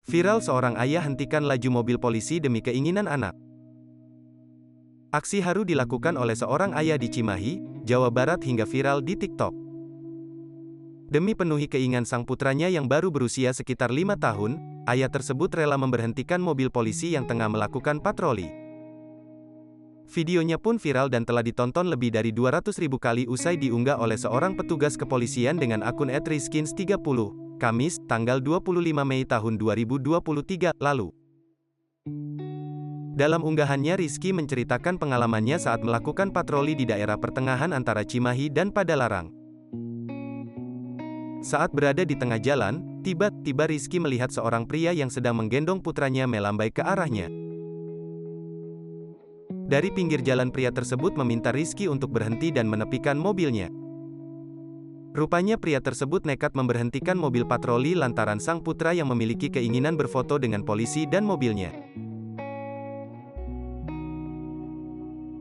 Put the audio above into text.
Viral, seorang ayah hentikan laju mobil polisi demi keinginan anak. Aksi haru dilakukan oleh seorang ayah di Cimahi, Jawa Barat hingga viral di TikTok. Demi penuhi keinginan sang putranya yang baru berusia sekitar 5 tahun, ayah tersebut rela memberhentikan mobil polisi yang tengah melakukan patroli. Videonya pun viral dan telah ditonton lebih dari 200.000 kali usai diunggah oleh seorang petugas kepolisian dengan akun @rizkins30, Kamis, tanggal 25 Mei tahun 2023, lalu. Dalam unggahannya, Rizky menceritakan pengalamannya saat melakukan patroli di daerah pertengahan antara Cimahi dan Padalarang. Saat berada di tengah jalan, tiba-tiba Rizky melihat seorang pria yang sedang menggendong putranya melambai ke arahnya. Dari pinggir jalan, pria tersebut meminta Rizky untuk berhenti dan menepikan mobilnya. Rupanya pria tersebut nekat memberhentikan mobil patroli lantaran sang putra yang memiliki keinginan berfoto dengan polisi dan mobilnya.